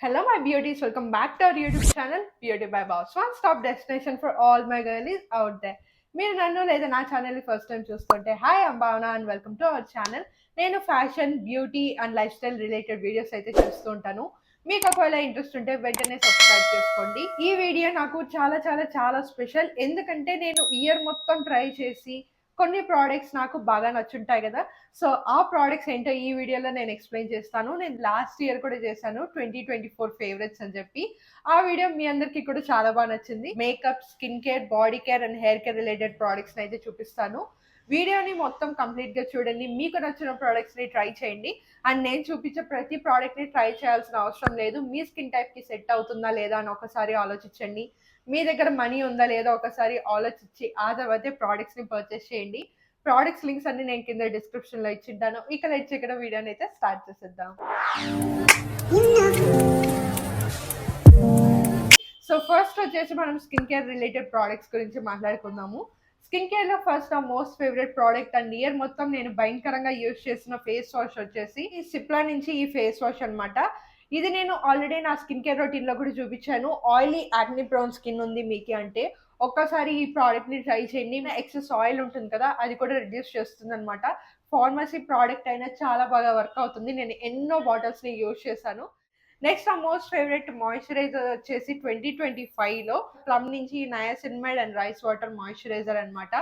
Hello, my beauties. Welcome back to our YouTube channel, Beauty by Boss. One stop destination for all my girlies out there. మీరు నన్ను లేదా నా ఛానల్ని first time చూస్తుంటే hi I'm Bhavana and welcome to our channel. నేను fashion, beauty and life style related videos అయితే చేస్తూ ఉంటాను. మీకు ఒకవేళ ఇంట్రెస్ట్ ఉంటే వెంటనే సబ్స్క్రైబ్ చేసుకోండి. ఈ వీడియో నాకు చాలా చాలా చాలా స్పెషల్, ఎందుకంటే నేను ఇయర్ మొత్తం ట్రై చేసి కొన్ని ప్రోడక్ట్స్ నాకు బాగా నచ్చుంటాయి కదా. సో ఆ ప్రోడక్ట్స్ ఏంటో ఈ వీడియోలో నేను ఎక్స్ప్లెయిన్ చేస్తాను. నేను లాస్ట్ ఇయర్ కూడా చేశాను 2024 ఫేవరెట్స్ అని చెప్పి. ఆ వీడియో మీ అందరికీ కూడా చాలా బాగా నచ్చింది. Makeup, skin care, body care and hair care related products అయితే చూపిస్తాను. వీడియోని మొత్తం కంప్లీట్ గా చూడండి. మీకు నచ్చిన ప్రోడక్ట్స్ ని ట్రై చేయండి. అండ్ నేను చూపించే ప్రతి ప్రోడక్ట్ ని ట్రై చేయాల్సిన అవసరం లేదు. మీ స్కిన్ టైప్ కి సెట్ అవుతుందా లేదా అని ఒకసారి ఆలోచించండి. మీ దగ్గర మనీ ఉందా లేదా ఒకసారి ఆలోచించి ఆ తర్వాతే ప్రోడక్ట్స్ ని పర్చేస్ చేయండి. ప్రోడక్ట్స్ లింక్స్ అన్ని నేను కింద డిస్క్రిప్షన్ లో ఇచ్చింటాను. ఇక లైట్ చేయడం వీడియోని అయితే స్టార్ట్ చేసేద్దాం. సో ఫస్ట్ వచ్చేసి మనం స్కిన్ కేర్ రిలేటెడ్ ప్రోడక్ట్స్ గురించి మాట్లాడుకుందాము. స్కిన్ కేర్ లో ఫస్ట్ నా most favourite product and year మొత్తం నేను భయంకరంగా యూజ్ చేసిన ఫేస్ వాష్ వచ్చేసి ఈ సిప్లా నుంచి ఈ ఫేస్ వాష్ అనమాట. ఇది నేను ఆల్రెడీ నా స్కిన్ కేర్ రొటీన్ లో కూడా చూపించాను. ఆయిలీ యాక్ని ప్రోన్ స్కిన్ ఉంది మీకు అంటే ఒక్కసారి ఈ ప్రోడక్ట్ ని ట్రై చేయండి. ఎక్సెస్ ఆయిల్ ఉంటుంది కదా, అది కూడా రిడ్యూస్ చేస్తుంది అనమాట. ఫార్మసీ ప్రోడక్ట్ అయినా చాలా బాగా వర్క్ అవుతుంది. నేను ఎన్నో బాటిల్స్ ని యూజ్ చేశాను. నెక్స్ట్ నా మోస్ట్ ఫేవరెట్ మాయిశ్చరైజర్ వచ్చేసి 2025లో ప్లమ్ నుంచి నయాసిన్మైడ్ అండ్ రైస్ వాటర్ మాయిశ్చరైజర్ అనమాట.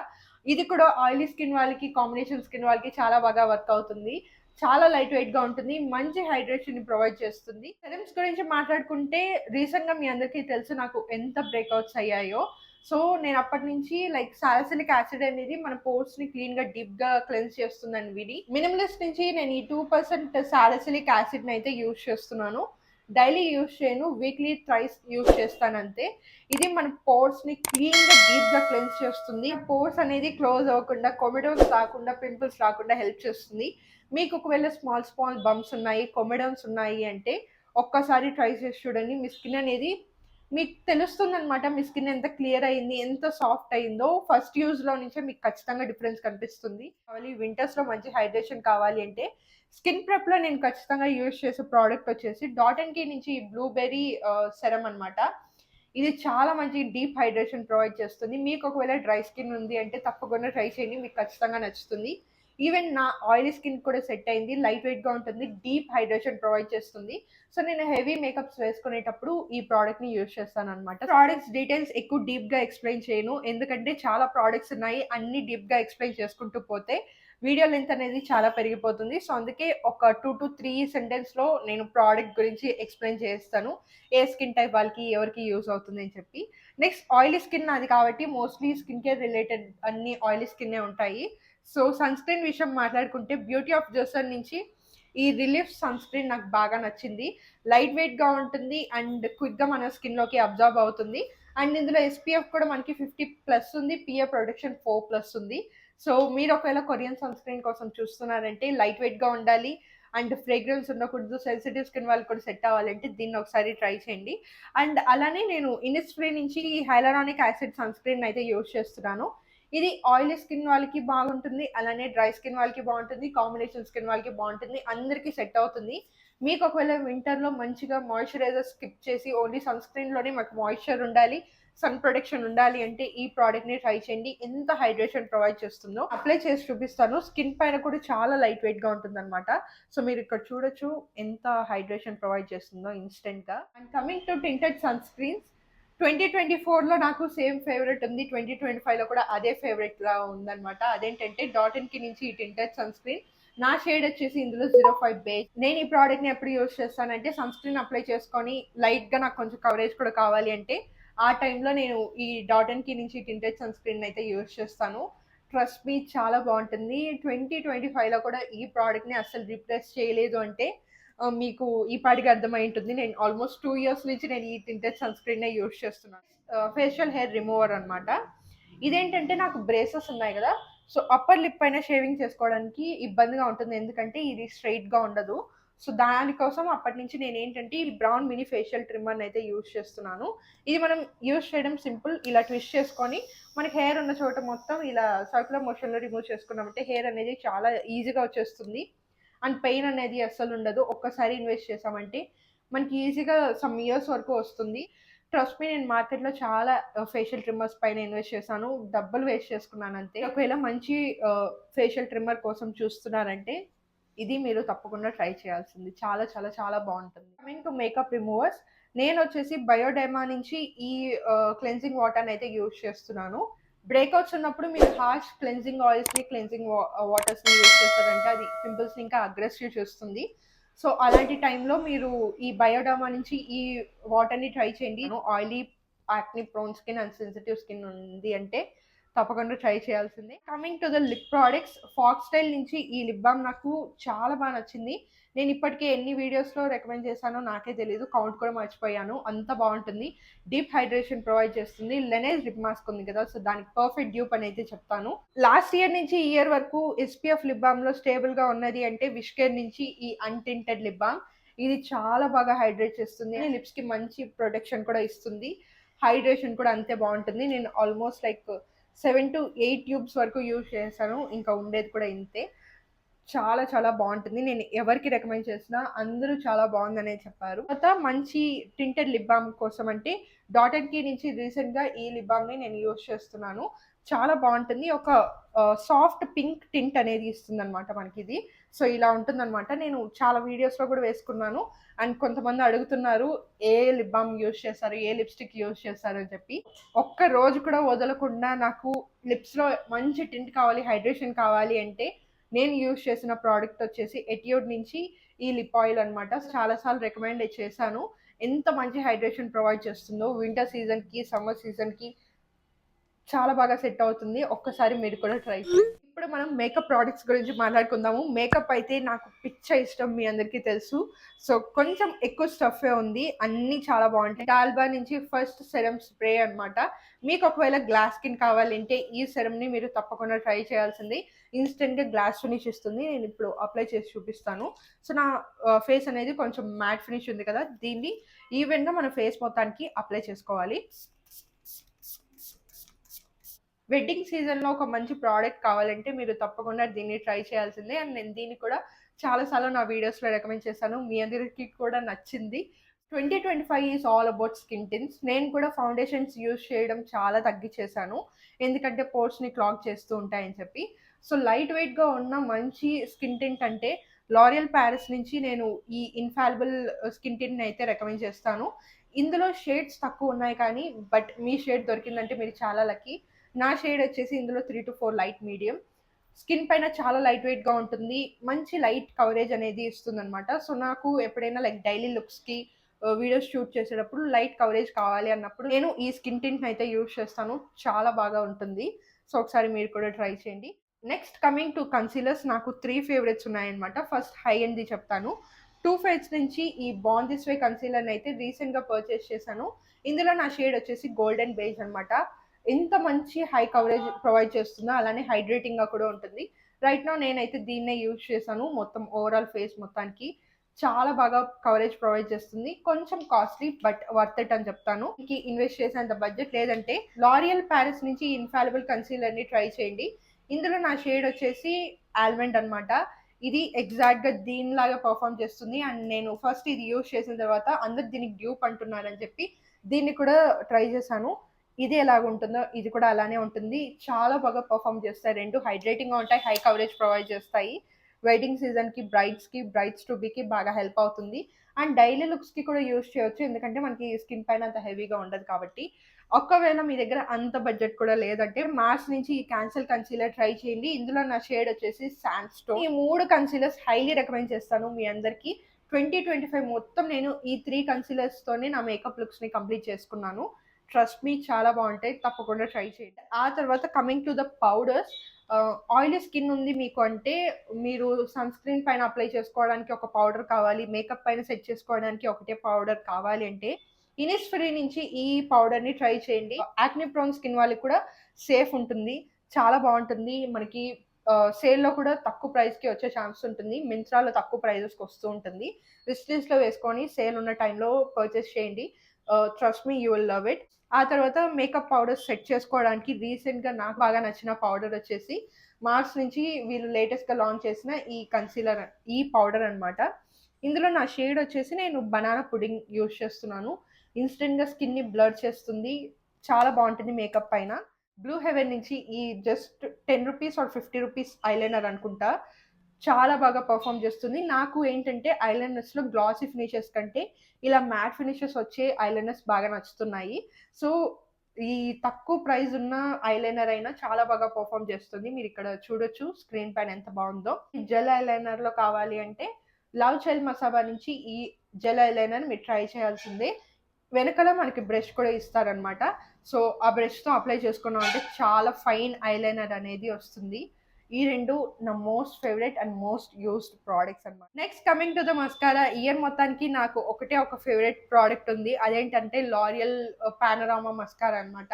ఇది కూడా ఆయిలీ స్కిన్ వాళ్ళకి, కాంబినేషన్ స్కిన్ వాళ్ళకి చాలా బాగా వర్క్ అవుతుంది. చాలా లైట్ వెయిట్ గా ఉంటుంది, మంచి హైడ్రేషన్ ని ప్రొవైడ్ చేస్తుంది. సెరమ్స్ గురించి మాట్లాడుకుంటే రీసెంట్ గా మీ అందరికీ తెలుసు నాకు ఎంత బ్రేక్అవుట్స్ అయ్యాయో. సో నేను అప్పటి నుంచి లైక్ సాలిసిలిక్ యాసిడ్ అనేది మన పోర్స్ ని క్లీన్ గా డీప్ గా క్లెన్స్ చేస్తుందని విని మినిమలిస్ట్ నుంచి నేను ఈ 2% సాలిసిలిక్ యాసిడ్ ని అయితే యూజ్ చేస్తున్నాను. డైలీ యూజ్ చేయను, వీక్లీ థ్రైస్ యూజ్ చేస్తాను అంతే. ఇది మన పోర్స్ ని క్లీన్ గా డీప్ గా క్లెన్స్ చేస్తుంది. పోర్స్ అనేది క్లోజ్ అవ్వకుండా, కొమెడోన్స్ రాకుండా, పింపుల్స్ రాకుండా హెల్ప్ చేస్తుంది. మీకు ఒకవేళ స్మాల్ స్మాల్ బంప్స్ ఉన్నాయి, కొమెడోన్స్ ఉన్నాయి అంటే ఒక్కసారి ట్రై చేసి చూడండి. మీ స్కిన్ అనేది మీకు తెలుస్తుంది అనమాట. మీ స్కిన్ ఎంత క్లియర్ అయింది, ఎంత సాఫ్ట్ అయిందో ఫస్ట్ యూజ్ లో నుంచే మీకు ఖచ్చితంగా డిఫరెన్స్ కనిపిస్తుంది. వింటర్స్ లో మంచి హైడ్రేషన్ కావాలి అంటే స్కిన్ ప్రెప్ లో నేను ఖచ్చితంగా యూజ్ చేసే ప్రోడక్ట్ వచ్చేసి డాట్ అండ్ కీ నుంచి బ్లూబెర్రీ సెరమ్ అనమాట. ఇది చాలా మంచి డీప్ హైడ్రేషన్ ప్రొవైడ్ చేస్తుంది. మీకు ఒకవేళ డ్రై స్కిన్ ఉంది అంటే తప్పకుండా ట్రై చేయండి, మీకు ఖచ్చితంగా నచ్చుతుంది. ఈవెన్ నా ఆయిలీ స్కిన్ కూడా సెట్ అయింది. లైట్ వెయిట్ గా ఉంటుంది, డీప్ హైడ్రేషన్ ప్రొవైడ్ చేస్తుంది. సో నేను హెవీ మేకప్స్ వేసుకునేటప్పుడు ఈ ప్రోడక్ట్ ని యూజ్ చేస్తాను అనమాట. ప్రోడక్ట్స్ డీటెయిల్స్ ఎక్కువ డీప్ గా ఎక్స్ప్లెయిన్ చేయను, ఎందుకంటే చాలా ప్రోడక్ట్స్ ఉన్నాయి. అన్ని డీప్ గా ఎక్స్ప్లెయిన్ చేసుకుంటూ పోతే వీడియో లెంత్ అనేది చాలా పెరిగిపోతుంది. సో అందుకే ఒక 2 to 3 సెంటెన్స్ లో నేను ప్రోడక్ట్ గురించి ఎక్స్ప్లెయిన్ చేస్తాను, ఏ స్కిన్ టైప్ వాళ్ళకి ఎవరికి యూజ్ అవుతుంది అని చెప్పి. నెక్స్ట్ ఆయిలీ స్కిన్ అది కాబట్టి మోస్ట్లీ స్కిన్ కేర్ రిలేటెడ్ అన్ని ఆయిలీ స్కిన్నే ఉంటాయి. సో సన్ స్క్రీన్ విషయం మాట్లాడుకుంటే బ్యూటీ ఆఫ్ జోసన్ నుంచి ఈ రిలీఫ్ సన్ స్క్రీన్ నాకు బాగా నచ్చింది. లైట్ వెయిట్ గా ఉంటుంది అండ్ క్విక్ గా మన స్కిన్ లోకి అబ్జర్వ్ అవుతుంది. అండ్ ఇందులో ఎస్పీఎఫ్ కూడా మనకి 50+ ఉంది, పిఎఫ్ ప్రొటెక్షన్ 4+ ఉంది. సో మీరు ఒకవేళ కొరియన్ సన్ స్క్రీన్ కోసం చూస్తున్నారంటే లైట్ వెయిట్ గా ఉండాలి అండ్ ఫ్రేగ్రెన్స్ ఉండకూడదు, సెన్సిటివ్ స్కిన్ వాళ్ళకి కూడా సెట్ అవ్వాలంటే దీన్ని ఒకసారి ట్రై చేయండి. అండ్ అలానే నేను ఇనిస్ఫ్రీ నుంచి హైలరానిక్ యాసిడ్ సన్ స్క్రీన్ అయితే యూజ్ చేస్తున్నాను. ఇది ఆయిలీ స్కిన్ వాళ్ళకి బాగుంటుంది, అలానే డ్రై స్కిన్ వాళ్ళకి బాగుంటుంది, కాంబినేషన్ స్కిన్ వాళ్ళకి బాగుంటుంది, అందరికీ సెట్ అవుతుంది. మీకు ఒకవేళ వింటర్లో మంచిగా మాయిశ్చరైజర్ స్కిప్ చేసి ఓన్లీ సన్ స్క్రీన్లోనే మాకు మాయిశ్చర్ ఉండాలి, సన్ ప్రొటెక్షన్ ఉండాలి అంటే ఈ ప్రోడక్ట్ని ట్రై చేయండి. ఎంత హైడ్రేషన్ ప్రొవైడ్ చేస్తుందో అప్లై చేసి చూపిస్తాను. స్కిన్ పైన కూడా చాలా లైట్ వెయిట్గా ఉంటుంది అనమాట. సో మీరు ఇక్కడ చూడొచ్చు ఎంత హైడ్రేషన్ ప్రొవైడ్ చేస్తుందో ఇన్స్టెంట్గా. And coming to tinted sunscreens, 2024లో నాకు సేమ్ ఫేవరెట్ ఉంది, 2025లో కూడా అదే ఫేవరెట్ లా ఉందన్నమాట. అదేంటంటే డాట్ అండ్ కి నుంచి ఈ టింటెడ్ సన్ స్క్రీన్. నా షేడ్ వచ్చేసి ఇందులో 05 బేజ్. నేను ఈ ప్రోడక్ట్ ని ఎప్పుడు యూజ్ చేస్తానంటే సన్ స్క్రీన్ అప్లై చేసుకొని లైట్ గా నాకు కొంచెం కవరేజ్ కూడా కావాలి అంటే ఆ టైంలో నేను ఈ డాట్ అండ్ కి నుంచి టింటెడ్ సన్ స్క్రీన్ అయితే యూజ్ చేస్తాను. ట్రస్ట్ మీ చాలా బాగుంటుంది. 2025లో కూడా ఈ ప్రోడక్ట్ ని అస్సలు రీప్లేస్ చేయలేదు అంటే మీకు ఈ పాటికి అర్థమై ఉంటుంది. నేను ఆల్మోస్ట్ 2 years నుంచి నేను ఈ టింటెడ్ సన్ స్క్రీన్ యూజ్ చేస్తున్నాను. ఫేషియల్ హెయిర్ రిమూవర్ అనమాట. ఇదేంటంటే నాకు బ్రేసెస్ ఉన్నాయి కదా, సో అప్పర్ లిప్ పైన షేవింగ్ చేసుకోవడానికి ఇబ్బందిగా ఉంటుంది, ఎందుకంటే ఇది స్ట్రైట్ గా ఉండదు. సో దానికోసం అప్పటి నుంచి నేను ఏంటంటే ఈ బ్రౌన్ మినీ ఫేషియల్ ట్రిమ్మర్ అయితే యూజ్ చేస్తున్నాను. ఇది మనం యూజ్ చేయడం సింపుల్, ఇలా ట్విస్ట్ చేసుకొని మనకి హెయిర్ ఉన్న చోట మొత్తం ఇలా సర్క్యులర్ మోషన్లో రిమూవ్ చేసుకున్నామంటే హెయిర్ అనేది చాలా ఈజీగా వచ్చేస్తుంది. అండ్ పెయిన్ అనేది అస్సలు ఉండదు. ఒక్కసారి ఇన్వెస్ట్ చేసామంటే మనకి ఈజీగా సమ్ ఇయర్స్ వరకు వస్తుంది. ట్రస్ట్ మీ, నేను మార్కెట్‌లో చాలా ఫేషియల్ ట్రిమ్మర్స్ పైన ఇన్వెస్ట్ చేశాను. డబ్బులు వేస్ట్ చేసుకున్నానంతే. ఒకవేళ మంచి ఫేషియల్ ట్రిమ్మర్ కోసం చూస్తున్నారంటే ఇది మీరు తప్పకుండా ట్రై చేయాల్సింది. చాలా చాలా చాలా బావుంటుంది. కమింగ్ టు మేకప్ రిమూవర్స్, నేనొచ్చేసి బయోడెర్మా నుంచి ఈ క్లెన్జింగ్ వాటర్‌నైతే యూజ్ చేస్తున్నాను. బ్రేకౌట్స్ ఉన్నప్పుడు మీరు హార్ష్ క్లెన్జింగ్ ఆయిల్స్‌ని, క్లెన్జింగ్ వాటర్స్‌ని యూజ్ చేశారంటే అది పింపుల్స్‌ని ఇంకా అగ్రెసివ్ చేస్తుంది. సో, అలాంటి టైంలో మీరు ఈ బయోడర్మా నుంచి ఈ వాటర్‌ని ట్రై చేయండి. Oily, acne prone skin and sensitive skin ఉంది అంటే తప్పకుండా ట్రై చేయాల్సిందే. Coming to the lip products, fox style నుంచి ఈ లిప్ బామ్ నాకు చాలా నచ్చింది. నేను ఇప్పటికే ఎన్ని వీడియోస్‌లో రికమెండ్ చేశానో నాకే తెలీదు. కౌంట్ కూడా మర్చిపోయాను. అంత బావుంటుంది. డీప్ హైడ్రేషన్ ప్రొవైడ్ చేస్తుంది. లెనేజ్ లిప్ మాస్క్ ఉంది కదా! సో, దానికి పర్ఫెక్ట్ డ్యూప్ అని అయితే చెప్తాను. లాస్ట్ ఇయర్ నుంచి ఈ ఇయర్ వరకు ఎస్‌పీఎఫ్ లిప్ బామ్‌లో స్టేబుల్‌గా ఉన్నది అంటే విష్ కేర్ నుంచి ఈ అన్‌టింటెడ్ లిప్ బామ్. ఇది చాలా బాగా హైడ్రేట్ చేస్తుంది. లిప్స్‌కి మంచి ప్రొటెక్షన్ కూడా ఇస్తుంది. హైడ్రేషన్ కూడా అంతే బావుంటుంది. నేను ఆల్మోస్ట్ లైక్ 7-8 ట్యూబ్స్ వరకు యూజ్ చేశాను. ఇంకా ఉండేది కూడా ఇంతే. చాలా చాలా బావుంటుంది. నేను ఎవరికి రికమెండ్ చేసినా అందరూ చాలా బావుందనే చెప్పారు. తర్వాత మంచి టింటెడ్ లిప్ బామ్ కోసం అంటే డాట్ అండ్ కీ నుంచి రీసెంట్‌గా ఈ లిప్ బామ్‌ని నేను యూజ్ చేస్తున్నాను. చాలా బావుంటుంది. ఒక సాఫ్ట్ పింక్ టింట్ అనేది ఇస్తుందనమాట మనకిది. సో, ఇలా ఉంటుందనమాట. నేను చాలా వీడియోస్‌లో కూడా వేసుకున్నాను. అండ్ కొంతమంది అడుగుతున్నారు ఏ లిప్ బామ్ యూజ్ చేస్తారు? ఏ లిప్‌స్టిక్ యూజ్ చేస్తారు? అని చెప్పి. ఒక్క రోజు కూడా వదలకుండా నాకు లిప్స్‌లో మంచి టింట్ కావాలి, హైడ్రేషన్ కావాలి అంటే నేను యూజ్ చేసిన ప్రోడక్ట్ వచ్చేసి ఎట్యూడ్ నుంచి ఈ లిప్ ఆయిల్ అనమాట. చాలా సార్లు రికమెండ్ చేశాను. ఎంత మంచి హైడ్రేషన్ ప్రొవైడ్ చేస్తుందో వింటర్ సీజన్‌కి, సమ్మర్ సీజన్‌కి చాలా బాగా సెట్ అవుతుంది. ఒక్కసారి మీరు కూడా ట్రై చేయండి. ఇప్పుడు మనం మేకప్ ప్రొడక్ట్స్ గురించి మాట్లాడుకుందాము. మేకప్ అయితే నాకు పిచ్చ ఇష్టం, మీ అందరికీ తెలుసు. సో, కొంచెం ఎక్కువ స్టఫే ఉంది. అన్నీ చాలా బావుంటాయి. డాల్బా నుంచి ఫస్ట్ సెరమ్ స్ప్రే అనమాట. మీకు ఒకవేళ గ్లాస్ స్కిన్ కావాలంటే ఈ సెరమ్‌ని మీరు తప్పకుండా ట్రై చేయాల్సింది. ఇన్‌స్టంట్‌గా గ్లాస్ ఫినిష్ ఇస్తుంది. నేను ఇప్పుడు అప్లై చేసి చూపిస్తాను. సో, నా ఫేస్ అనేది కొంచెం మ్యాట్ ఫినిష్ ఉంది కదా! దీన్ని ఈవెన్‌గా మన ఫేస్ మొత్తానికి అప్లై చేసుకోవాలి. వెడ్డింగ్ సీజన్‌లో ఒక మంచి ప్రొడక్ట్ కావాలంటే మీరు తప్పకుండా దీన్ని ట్రై చేయాల్సిందే. అండ్ నేను దీన్ని కూడా చాలా సార్లు నా వీడియోస్‌లో రికమెండ్ చేశాను. మీ అందరికి కూడా నచ్చింది. 2025 is all about skin tins. నేను కూడా ఫౌండేషన్స్ యూజ్ చేయడం చాలా తగ్గిచ్చేశాను. ఎందుకంటే పోర్స్‌ని క్లాగ్ చేస్తూ ఉంటాయని చెప్పి. సో, లైట్ వెయిట్‌గా ఉన్న మంచి స్కిన్ టింట్ అంటే లారియల్ పారిస్ నుంచి నేను ఈ ఇన్‌ఫాలిబుల్ స్కిన్ టింట్‌ని అయితే రికమెండ్ చేస్తాను. ఇందులో షేడ్స్ తక్కువ ఉన్నాయి కానీ బట్ మీ షేడ్ దొరికిందంటే మీరు చాలా లక్కీ. నా షేడ్ వచ్చేసి ఇందులో 3-4 లైట్ మీడియం. స్కిన్ పైన చాలా లైట్ వెయిట్‌గా ఉంటుంది. మంచి లైట్ కవరేజ్ అనేది ఇస్తుందనమాట. సో, నాకు ఎప్పుడైనా లైక్ డైలీ లుక్స్‌కి వీడియోస్ షూట్ చేసేటప్పుడు లైట్ కవరేజ్ కావాలి అన్నప్పుడు నేను ఈ స్కిన్ టింట్‌ని అయితే యూజ్ చేస్తాను. చాలా బాగా ఉంటుంది. సో, ఒకసారి మీరు కూడా ట్రై చేయండి. నెక్స్ట్ కమింగ్ టు కన్సీలర్స్, నాకు 3 ఫేవరెట్స్ ఉన్నాయన్నమాట. ఫస్ట్ హై ఎండ్‌ది చెప్తాను. టూ ఫేస్ నుంచి ఈ బార్న్ దిస్ వే కన్సీలర్‌ని అయితే రీసెంట్‌గా పర్చేస్ చేశాను. ఇందులో నా షేడ్ వచ్చేసి గోల్డెన్ బేజ్ అనమాట. ఎంత మంచి హై కవరేజ్ ప్రొవైడ్ చేస్తుందో అలానే హైడ్రేటింగ్‌గా కూడా ఉంటుంది. రైట్ నౌ నేనైతే దీన్నే యూజ్ చేశాను. మొత్తం ఓవరాల్ ఫేస్ మొత్తానికి. చాలా బాగా కవరేజ్ ప్రొవైడ్ చేస్తుంది. కొంచెం కాస్ట్‌లీ బట్ వర్త్ ఇట్ అని చెప్తాను. మీకు ఇన్వెస్ట్ చేసేంత బడ్జెట్ లేదంటే లారియల్ పారిస్ నుంచి ఇన్‌ఫాలిబుల్ కన్సీలర్‌ని ట్రై చేయండి. ఇందులో నా షేడ్ వచ్చేసి ఆల్మండ్ అనమాట. ఇది ఎగ్జాక్ట్‌గా దీనిలాగా పెర్ఫార్మ్ చేస్తుంది. అండ్ నేను ఫస్ట్ ఇది యూజ్ చేసిన తర్వాత అందరూ దీనికి డ్యూప్ అంటున్నారని చెప్పి దీన్ని కూడా ట్రై చేశాను. ఇది ఎలాగుంటుందో ఇది కూడా అలానే ఉంటుంది. చాలా బాగా పెర్ఫార్మ్ చేస్తాయి. 2 హైడ్రేటింగ్‌గా ఉంటాయి. హై కవరేజ్ ప్రొవైడ్ చేస్తాయి. వెడ్డింగ్ సీజన్‌కి బ్రైడ్స్ టు బీకి బాగా హెల్ప్ అవుతుంది. అండ్ డైలీ లుక్స్‌కి కూడా యూజ్ చేయొచ్చు. ఎందుకంటే మనకి స్కిన్ పైన అంత హెవీగా ఉండదు కాబట్టి. ఒకవేళ మీ దగ్గర అంత బడ్జెట్ కూడా లేదంటే మార్స్ నుంచి ఈ కాన్సెల్ కన్సీలర్ ట్రై చేయండి. ఇందులో నా షేడ్ వచ్చేసి సాండ్ స్టోన్. ఈ 3 కన్సీలర్స్ హైలీ రికమెండ్ చేస్తాను మీ అందరికీ. 2025 మొత్తం నేను ఈ 3 కన్సీలర్స్‌తోనే నా మేకప్ లుక్స్‌ని కంప్లీట్ చేసుకున్నాను. ట్రస్ట్ మీ, చాలా బావుంటాయి. తప్పకుండా ట్రై చేయండి. ఆ తర్వాత coming to the powders, oily skin ఉంది మీకు అంటే మీరు సన్ స్క్రీన్ పైన అప్లై చేసుకోవడానికి ఒక పౌడర్ కావాలి. మేకప్ పైన సెట్ చేసుకోవడానికి ఒకటే పౌడర్ కావాలి అంటే ఇనిస్‌ఫ్రీ నుంచి ఈ పౌడర్‌ని ట్రై చేయండి. యాక్ని ప్రోన్ స్కిన్ వాళ్ళకి కూడా సేఫ్ ఉంటుంది. చాలా బావుంటుంది. మనకి సేల్‌లో కూడా తక్కువ ప్రైస్‌కి వచ్చే ఛాన్స్ ఉంటుంది. మింత్రాలో తక్కువ ప్రైజెస్‌కి వస్తూ ఉంటుంది. విష్ లిస్ట్‌లో వేసుకొని సేల్ ఉన్న టైంలో పర్చేస్ చేయండి. Trust me, you will love it. ఆ తర్వాత మేకప్ పౌడర్స్ సెట్ చేసుకోవడానికి రీసెంట్‌గా నాకు బాగా నచ్చిన పౌడర్ వచ్చేసి మార్స్ నుంచి వీళ్ళు లేటెస్ట్‌గా లాంచ్ చేసిన ఈ కన్సీలర్, ఈ పౌడర్ అనమాట. ఇందులో నా షేడ్ వచ్చేసి నేను బనానా పుడింగ్ యూజ్ చేస్తున్నాను. ఇన్స్టెంట్‌గా స్కిన్‌ని బ్లర్ చేస్తుంది. చాలా బావుంటుంది మేకప్ పైన. బ్లూ హెవెన్ నుంచి ఈ జస్ట్ రూ. 10 ఆర్ రూ. 50 ఐలైనర్ అనుకుంటా. చాలా బాగా పెర్ఫార్మ్ చేస్తుంది. నాకు ఏంటంటే ఐలైనర్స్‌లో గ్లాసీ ఫినిషెస్ కంటే ఇలా మ్యాట్ ఫినిషెస్ వచ్చే ఐలైనర్స్ బాగా నచ్చుతున్నాయి. సో, ఈ తక్కువ ప్రైస్ ఉన్న ఐలైనర్ అయినా చాలా బాగా పెర్ఫార్మ్ చేస్తుంది. మీరిక్కడ చూడొచ్చు స్క్రీన్ పైన ఎంత బావుందో. ఈ జెల్ ఐలైనర్‌లో కావాలి అంటే లవ్ జెల్ మసాబా నుంచి ఈ జెల్ ఐలైనర్ మీరు ట్రై చేయాల్సిందే. వెనకాల మనకి బ్రష్ కూడా ఇస్తారనమాట. సో, ఆ బ్రష్‌తో అప్లై చేసుకున్నామంటే చాలా ఫైన్ ఐలైనర్ అనేది వస్తుంది. ఈ 2 నా most favourite and most used products అన్నమాట. Next coming to the mascara. Year మొత్తానికి నాకు ఒకటే ఒక ఫేవరెట్ ప్రొడక్ట్ ఉంది. అదేంటంటే లారియల్ పానోరామా మస్కారా అన్నమాట.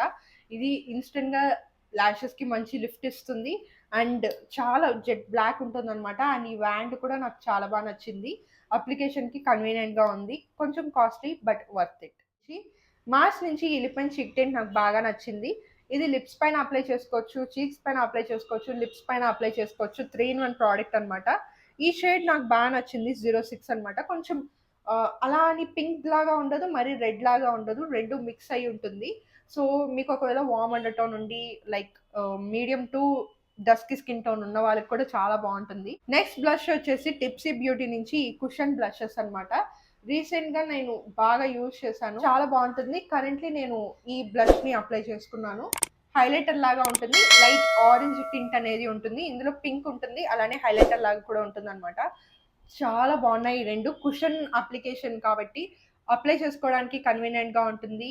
ఇది ఇన్‌స్టంట్‌గా లాషెస్‌కి మంచి లిఫ్ట్ ఇస్తుంది. అండ్ చాలా జెట్ బ్లాక్ ఉంటుందన్నమాట. అండ్ ఈ వ్యాండ్ కూడా నాకు చాలా బా నచ్చింది. అప్లికేషన్‌కి కన్వీనియంట్‌గా ఉంది. కొంచెం costly but worth it. Mass నుంచి ఈ లిప్ అండ్ చీక్ టింట్ నాకు బాగా నచ్చింది. ఇది లిప్స్ పైన అప్లై చేసుకోవచ్చు, చీక్స్ పైన అప్లై చేసుకోవచ్చు, లిప్స్ పైన అప్లై చేసుకోవచ్చు. 3 ఇన్ 1 ప్రోడక్ట్ అనమాట. ఈ షేడ్ నాకు బాగా నచ్చింది. 06 అనమాట. కొంచెం అలా అని పింక్ లాగా ఉండదు, మరి రెడ్ లాగా ఉండదు. 2 మిక్స్ అయ్యి ఉంటుంది. సో, మీకు ఒకవేళ వార్మ్ అండర్ టోన్ ఉండి like medium to dusky skin tone ఉన్న వాళ్ళకి కూడా చాలా బాగుంటుంది. నెక్స్ట్ బ్లష్ వచ్చేసి టిప్సీ బ్యూటీ నుంచి కుషన్ బ్లషెస్ అనమాట. రీసెంట్‌గా నేను బాగా యూజ్ చేశాను. చాలా బావుంటుంది. కరెంట్‌లీ నేను ఈ బ్లష్‌ని అప్లై చేసుకున్నాను. హైలైటర్ లాగా ఉంటుంది. లైట్ ఆరెంజ్ టింట్ అనేది ఉంటుంది. ఇందులో పింక్ ఉంటుంది. అలానే హైలైటర్ లాగా కూడా ఉంటుందనమాట. చాలా బావున్నాయి ఈ 2. కుషన్ అప్లికేషన్ కాబట్టి అప్లై చేసుకోవడానికి కన్వీనియంట్‌గా ఉంటుంది.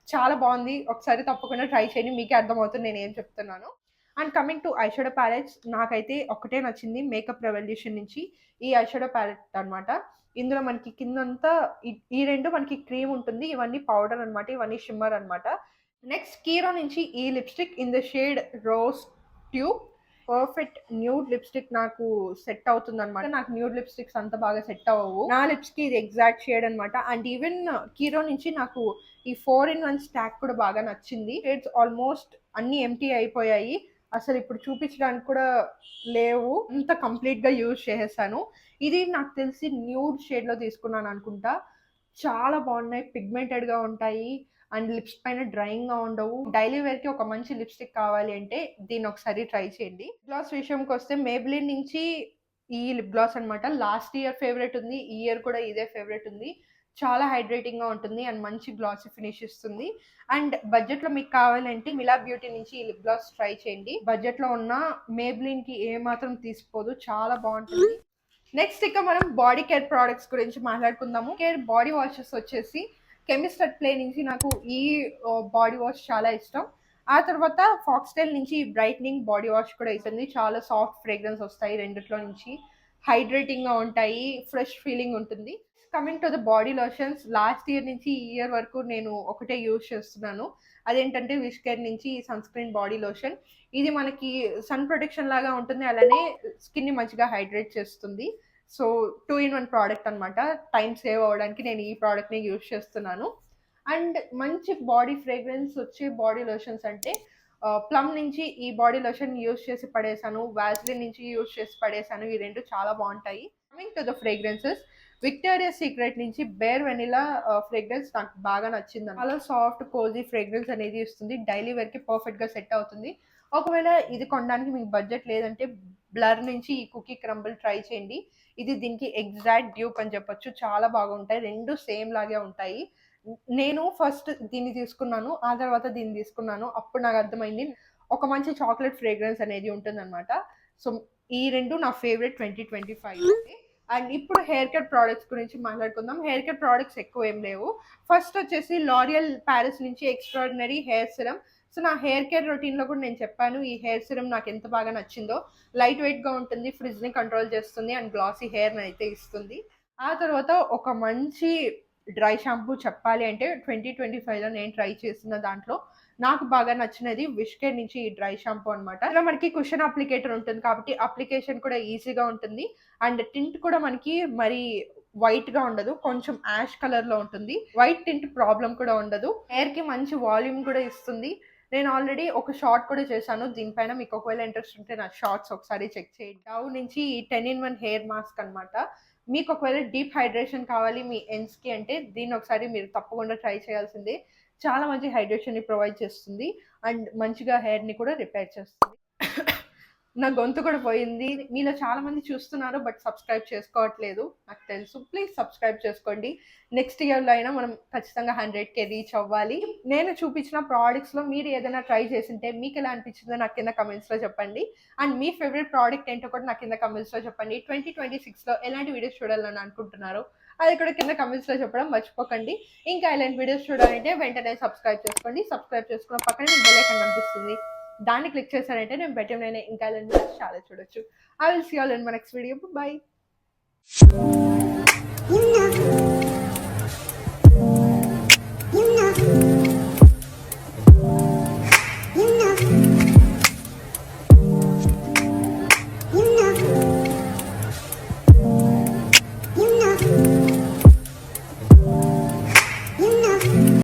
చాలా బావుంది. ఒకసారి తప్పకుండా ట్రై చేయండి. మీకే అర్థమవుతుంది నేనేం చెప్తున్నానో. And coming to eye shadow palettes నాకైతే ఒక్కటే నచ్చింది. మేకప్ రెవల్యూషన్ నుంచి ఈ ఐ షాడో ప్యాలెట్ అనమాట. ఇందులో మనకి కిందంతా ఈ 2 మనకి క్రీమ్ ఉంటుంది. ఇవన్నీ పౌడర్ అనమాట. ఇవన్నీ షిమ్మర్ అనమాట. నెక్స్ట్ కీరా నుంచి ఈ lipstick in the shade rose tube. Perfect nude lipstick నాకు సెట్ అవుతుందనమాట. నాకు న్యూడ్ లిప్‌స్టిక్స్ అంత బాగా సెట్ అవ్వవు. నా లిప్స్‌కి ఇది ఎగ్జాక్ట్ షేడ్ అనమాట. అండ్ ఈవెన్ కీరో నుంచి నాకు ఈ 4 ఇన్ 1 స్టాక్ కూడా బాగా నచ్చింది. షేడ్స్ ఆల్మోస్ట్ అన్నీ ఎంప్టీ అయిపోయాయి. అసలు ఇప్పుడు చూపించడానికి కూడా లేవు. అంత కంప్లీట్‌గా యూజ్ చేసేసాను. ఇది నాకు తెలిసి న్యూడ్ షేడ్‌లో తీసుకున్నాను అనుకుంటా. చాలా బాగున్నాయి. పిగ్మెంటెడ్‌గా ఉంటాయి. అండ్ లిప్స్ పైన డ్రైయింగ్‌గా ఉండవు. డైలీ వేర్‌కి ఒక మంచి లిప్‌స్టిక్ కావాలి అంటే దీన్ని ఒకసారి ట్రై చేయండి. గ్లాస్ విషయంకొస్తే మేబ్లిన్ నుంచి ఈ లిప్ గ్లాస్ అనమాట. లాస్ట్ ఇయర్ ఫేవరెట్ ఉంది. ఈ ఇయర్ కూడా ఇదే ఫేవరెట్ ఉంది. చాలా హైడ్రేటింగ్‌గా ఉంటుంది అండ్ మంచి గ్లాసీ ఫినిష్ ఇస్తుంది. అండ్ బడ్జెట్‌లో మీకు కావాలంటే మిలా బ్యూటీ నుంచి ఈ లిప్ గ్లాస్ ట్రై చేయండి. బడ్జెట్‌లో ఉన్న మేబ్లిన్‌కి ఏమాత్రం తీసిపోదు. చాలా బాగుంటుంది. నెక్స్ట్ ఇక మనం బాడీ కేర్ ప్రొడక్ట్స్ గురించి మాట్లాడుకుందాము. కేర్ బాడీ వాషెస్ వచ్చేసి కెమిస్ట్ అట్ ప్లే నుంచి నాకు ఈ బాడీ వాష్ చాలా ఇష్టం. ఆ తర్వాత ఫాక్స్టైల్ నుంచి బ్రైట్నింగ్ బాడీ వాష్ కూడా ఇస్తుంది. చాలా సాఫ్ట్ ఫ్రేగ్రెన్స్ వస్తాయి రెండిట్లో నుంచి. హైడ్రేటింగ్‌గా ఉంటాయి. ఫ్రెష్ ఫీలింగ్ ఉంటుంది. Coming to the body lotions last year నుంచి ఈ ఇయర్ వరకు నేను ఒకటే యూజ్ చేస్తున్నాను. అదేంటంటే విష్ కేర్ నుంచి సన్ స్క్రీన్ బాడీ లోషన్. ఇది మనకి సన్ ప్రొటెక్షన్ లాగా ఉంటుంది. అలానే స్కిన్‌ని మంచిగా హైడ్రేట్ చేస్తుంది. సో, 2 ఇన్ 1 ప్రోడక్ట్ అనమాట. టైమ్ సేవ్ అవ్వడానికి నేను ఈ ప్రోడక్ట్‌ని యూజ్ చేస్తున్నాను. అండ్ మంచి బాడీ ఫ్రేగ్రెన్స్ వచ్చే బాడీ లోషన్స్ అంటే ప్లమ్ నుంచి ఈ బాడీ లోషన్ యూజ్ చేసి పడేసాను. వాస్లిన్ నుంచి యూజ్ చేసి పడేసాను. ఈ 2 చాలా బావుంటాయి. Coming to the fragrances Victoria secret నుంచి బేర్ వెనిలా ఫ్రేగ్రెన్స్ నాకు బాగా నచ్చింది. చాలా సాఫ్ట్ కోజీ ఫ్రేగ్రెన్స్ అనేది ఇస్తుంది. డైలీ వేర్‌కి పర్ఫెక్ట్‌గా సెట్ అవుతుంది. ఒకవేళ ఇది కొనడానికి మీకు బడ్జెట్ లేదంటే బ్లర్ నుంచి ఈ కుకీ క్రంబుల్ ట్రై చేయండి. ఇది దీనికి ఎగ్జాక్ట్ డ్యూప్ అని చెప్పొచ్చు. చాలా బాగుంటాయి. 2 సేమ్ లాగే ఉంటాయి. నేను ఫస్ట్ దీన్ని తీసుకున్నాను. ఆ తర్వాత దీన్ని తీసుకున్నాను. అప్పుడు నాకు అర్థమైంది. ఒక మంచి చాక్లేట్ ఫ్రేగ్రెన్స్ అనేది ఉంటుందన్నమాట. సో, ఈ 2 నా ఫేవరెట్ 2025 అండ్ ఇప్పుడు హెయిర్ కేర్ ప్రొడక్ట్స్ గురించి మాట్లాడుకుందాం. హెయిర్ కేర్ ప్రొడక్ట్స్ ఎక్కువ ఏం లేవు. ఫస్ట్ వచ్చేసి లారియల్ పారిస్ నుంచి ఎక్స్ట్రార్డినరీ హెయిర్ సిరమ్. సో, నా హెయిర్ కేర్ రొటీన్‌లో కూడా నేను చెప్పాను. ఈ హెయిర్ సిరమ్ నాకు ఎంత బాగా నచ్చిందో. లైట్ వెయిట్‌గా ఉంటుంది. ఫ్రిజ్‌ని కంట్రోల్ చేస్తుంది అండ్ గ్లాసీ హెయిర్‌ని అయితే ఇస్తుంది. ఆ తర్వాత ఒక మంచి డ్రై షాంపూ చెప్పాలి అంటే 2025లో నేను ట్రై చేసిన దాంట్లో నాకు బాగా నచ్చినది విష్ కేర్ నుంచి ఈ డ్రై షాంపూ అనమాట. ఇందులో మనకి కుషన్ అప్లికేటర్ ఉంటుంది కాబట్టి అప్లికేషన్ కూడా ఈజీగా ఉంటుంది. అండ్ టింట్ కూడా మనకి మరి వైట్‌గా ఉండదు. కొంచెం యాష్ కలర్‌లో ఉంటుంది. వైట్ టింట్ ప్రాబ్లమ్ కూడా ఉండదు. హెయిర్‌కి మంచి వాల్యూమ్ కూడా ఇస్తుంది. నేను ఆల్రెడీ ఒక షార్ట్ కూడా చేశాను. దీనిపైన మీకు ఒకవేళ ఇంట్రెస్ట్ ఉంటే నా షార్ట్స్ ఒకసారి చెక్ చేయండి. డవ్ నుంచి ఈ 10 ఇన్ 1 హెయిర్ మాస్క్ అనమాట. మీకు ఒకవేళ డీప్ హైడ్రేషన్ కావాలి మీ ఎండ్స్కి అంటే దీన్ని ఒకసారి మీరు తప్పకుండా ట్రై చేయాల్సిందే. చాలా మంచి హైడ్రేషన్ని ప్రొవైడ్ చేస్తుంది అండ్ మంచిగా హెయిర్ని కూడా రిపేర్ చేస్తుంది. నా గొంతు కూడా పోయింది. మీలో చాలా మంది చూస్తున్నారు బట్ సబ్స్క్రైబ్ చేసుకోవట్లేదు నాకు తెలుసు. ప్లీజ్ సబ్స్క్రైబ్ చేసుకోండి. నెక్స్ట్ ఇయర్లో అయినా మనం ఖచ్చితంగా 100K రీచ్ అవ్వాలి. నేను చూపించిన ప్రోడక్ట్స్లో మీరు ఏదైనా ట్రై చేసింటే మీకు ఎలా అనిపించిందో నాకు కింద కమెంట్స్లో చెప్పండి. అండ్ మీ ఫేవరెట్ ప్రోడక్ట్ ఏంటో కూడా నాకు కింద కమెంట్స్లో చెప్పండి. 2026లో ఎలాంటి వీడియోస్ చూడాలని అనుకుంటున్నారో అది కూడా కింద కమెంట్స్లో చెప్పడం మర్చిపోకండి. ఇంకా ఇలాంటి వీడియోస్ చూడాలంటే వెంటనే సబ్స్క్రైబ్ చేసుకోండి. సబ్స్క్రైబ్ చేసుకున్న పక్కనే బెల్ ఐకాన్ కనిపిస్తుంది, దాన్ని క్లిక్ చేశారంటే నేను పెట్టిన ఇంకా చాలా చూడొచ్చు. I will see all in my next video. By.